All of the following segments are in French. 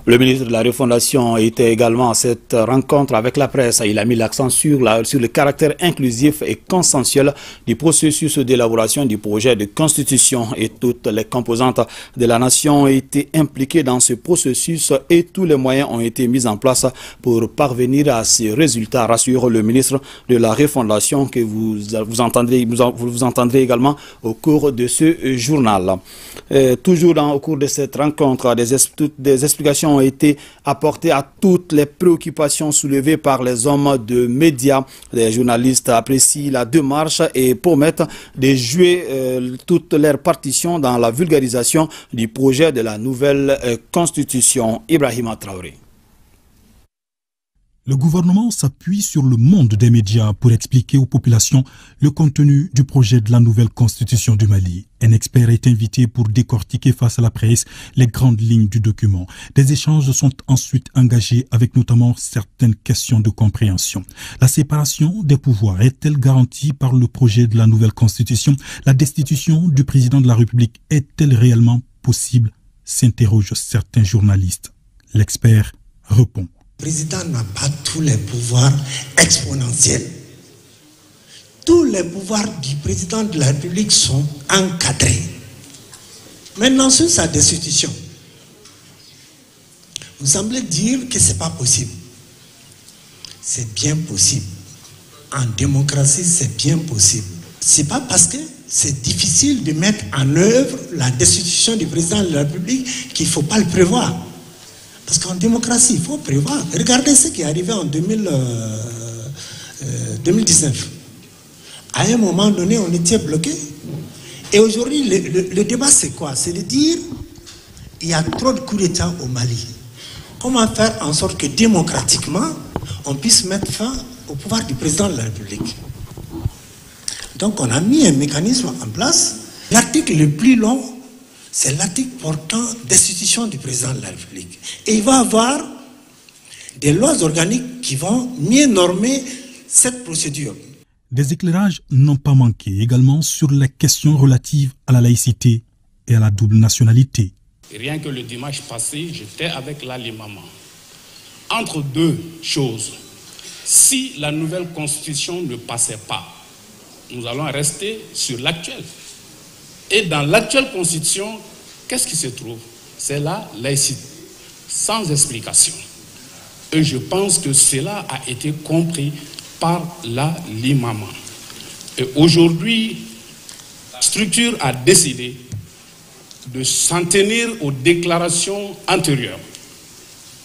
Le ministre de la Refondation était également à cette rencontre avec la presse. Il a mis l'accent sur le caractère inclusif et consensuel du processus d'élaboration du projet de constitution, et toutes les composantes de la nation ont été impliquées dans ce processus et tous les moyens ont été mis en place pour parvenir à ces résultats, rassure le ministre de la Refondation que vous entendrez également au cours de ce journal. Toujours au cours de cette rencontre, des explications ont été apportées à toutes les préoccupations soulevées par les hommes de médias. Les journalistes apprécient la démarche et promettent de jouer toute leur partition dans la vulgarisation du projet de la nouvelle constitution. Ibrahima Traoré. Le gouvernement s'appuie sur le monde des médias pour expliquer aux populations le contenu du projet de la nouvelle constitution du Mali. Un expert est invité pour décortiquer face à la presse les grandes lignes du document. Des échanges sont ensuite engagés avec notamment certaines questions de compréhension. La séparation des pouvoirs est-elle garantie par le projet de la nouvelle constitution? La destitution du président de la République est-elle réellement possible? S'interrogent certains journalistes. L'expert répond. Le président n'a pas tous les pouvoirs exponentiels. Tous les pouvoirs du président de la République sont encadrés. Maintenant, sur sa destitution, vous semblez dire que ce n'est pas possible. C'est bien possible. En démocratie, c'est bien possible. Ce n'est pas parce que c'est difficile de mettre en œuvre la destitution du président de la République qu'il ne faut pas le prévoir. Parce qu'en démocratie, il faut prévoir. Regardez ce qui est arrivé en 2019. À un moment donné, on était bloqué. Et aujourd'hui, le débat, c'est quoi? C'est de dire il y a trop de coups d'État au Mali. Comment faire en sorte que démocratiquement, on puisse mettre fin au pouvoir du président de la République? Donc, on a mis un mécanisme en place. L'article le plus long, c'est l'article portant destitution du président de la République. Et il va y avoir des lois organiques qui vont mieux normer cette procédure. Des éclairages n'ont pas manqué également sur les questions relatives à la laïcité et à la double nationalité. Rien que le dimanche passé, j'étais avec l'Ali Maman. Entre deux choses, si la nouvelle constitution ne passait pas, nous allons rester sur l'actuelle. Et dans l'actuelle constitution, qu'est-ce qui se trouve? C'est la laïcité, sans explication. Et je pense que cela a été compris par l'Ali Maman. Et aujourd'hui, la structure a décidé de s'en tenir aux déclarations antérieures.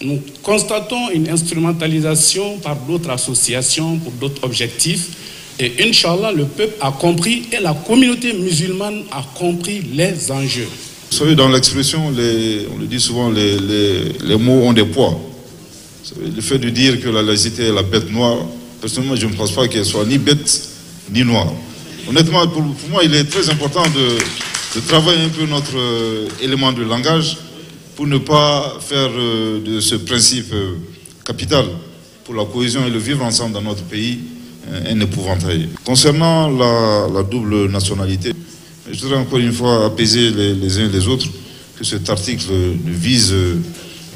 Nous constatons une instrumentalisation par d'autres associations pour d'autres objectifs. Et Inch'Allah, le peuple a compris et la communauté musulmane a compris les enjeux. Vous savez, dans l'expression, on le dit souvent, les mots ont des poids. Vous savez, le fait de dire que la laïcité est la bête noire, personnellement, je ne pense pas qu'elle soit ni bête ni noire. Honnêtement, pour moi, il est très important de travailler un peu notre élément de langage pour ne pas faire de ce principe capital pour la cohésion et le vivre ensemble dans notre pays un épouvantail. Concernant la double nationalité, je voudrais encore une fois apaiser les uns et les autres que cet article ne vise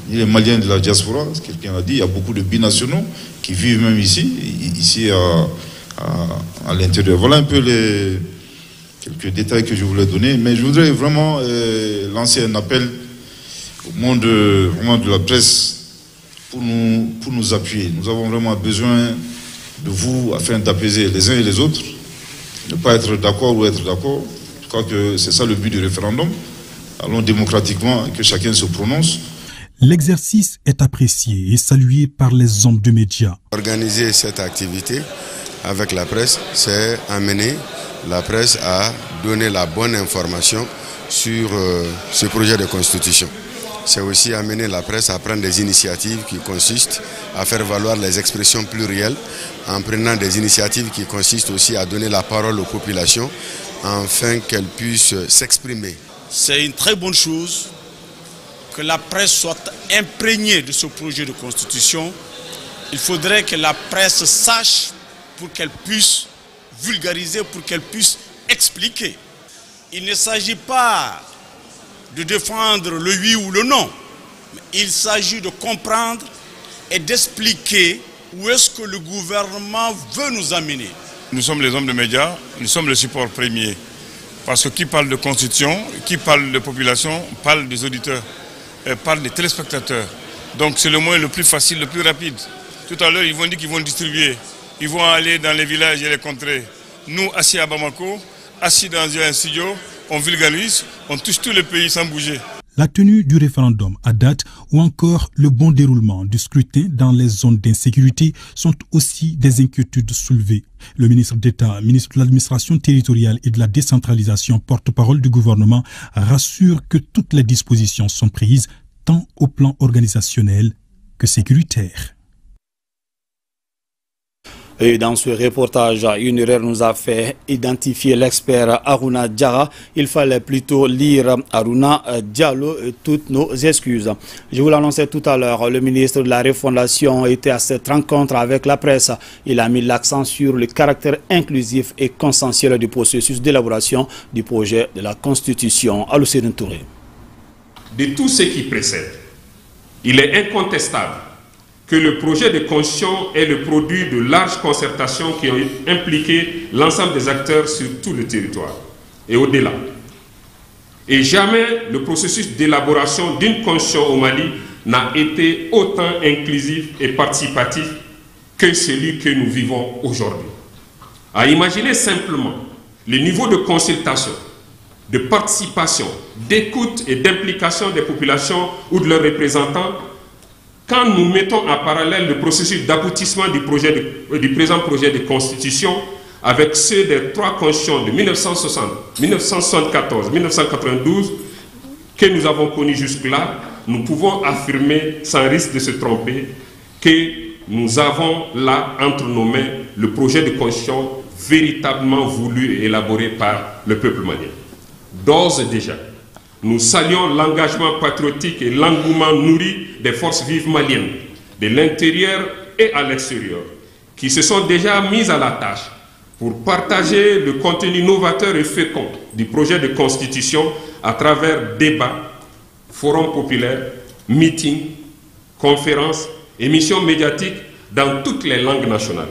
ni les Maliens de la diaspora, quelqu'un l'a dit, il y a beaucoup de binationaux qui vivent même ici à l'intérieur. Voilà un peu quelques détails que je voulais donner, mais je voudrais vraiment lancer un appel au monde vraiment de la presse pour nous appuyer. Nous avons vraiment besoin de vous afin d'apaiser les uns et les autres, ne pas être d'accord ou être d'accord. Je crois que c'est ça le but du référendum. Allons démocratiquement, que chacun se prononce. L'exercice est apprécié et salué par les hommes de médias. Organiser cette activité avec la presse, c'est amener la presse à donner la bonne information sur ce projet de constitution. C'est aussi amener la presse à prendre des initiatives qui consistent à faire valoir les expressions plurielles en prenant des initiatives qui consistent aussi à donner la parole aux populations afin qu'elles puissent s'exprimer. C'est une très bonne chose que la presse soit imprégnée de ce projet de constitution. Il faudrait que la presse sache pour qu'elle puisse vulgariser, pour qu'elle puisse expliquer. Il ne s'agit pas de défendre le oui ou le non. Il s'agit de comprendre et d'expliquer où est-ce que le gouvernement veut nous amener. Nous sommes les hommes de médias, nous sommes le support premier. Parce que qui parle de constitution, qui parle de population, parle des auditeurs, parle des téléspectateurs. Donc c'est le moyen le plus facile, le plus rapide. Tout à l'heure, ils vont dire qu'ils vont distribuer. Ils vont aller dans les villages et les contrées. Nous, assis à Bamako, assis dans un studio, on vulgarise, on touche tous les pays sans bouger. La tenue du référendum à date ou encore le bon déroulement du scrutin dans les zones d'insécurité sont aussi des inquiétudes soulevées. Le ministre d'État, ministre de l'administration territoriale et de la décentralisation, porte-parole du gouvernement, rassure que toutes les dispositions sont prises tant au plan organisationnel que sécuritaire. Et dans ce reportage, une erreur nous a fait identifier l'expert Aruna Diarra. Il fallait plutôt lire Aruna Diallo. Toutes nos excuses. Je vous l'annonçais tout à l'heure, le ministre de la Refondation était à cette rencontre avec la presse. Il a mis l'accent sur le caractère inclusif et consensuel du processus d'élaboration du projet de la Constitution. Alucine Touré. De tout ce qui précède, il est incontestable que le projet de constitution est le produit de larges concertations qui ont impliqué l'ensemble des acteurs sur tout le territoire et au-delà. Et jamais le processus d'élaboration d'une constitution au Mali n'a été autant inclusif et participatif que celui que nous vivons aujourd'hui. À imaginer simplement le niveau de consultation, de participation, d'écoute et d'implication des populations ou de leurs représentants quand nous mettons en parallèle le processus d'aboutissement du présent projet de constitution avec ceux des trois constitutions de 1960, 1974, 1992 que nous avons connus jusque-là, nous pouvons affirmer sans risque de se tromper que nous avons là entre nos mains le projet de constitution véritablement voulu et élaboré par le peuple malien. D'ores et déjà, nous saluons l'engagement patriotique et l'engouement nourri des forces vives maliennes, de l'intérieur et à l'extérieur, qui se sont déjà mises à la tâche pour partager le contenu novateur et fécond du projet de constitution à travers débats, forums populaires, meetings, conférences, émissions médiatiques dans toutes les langues nationales.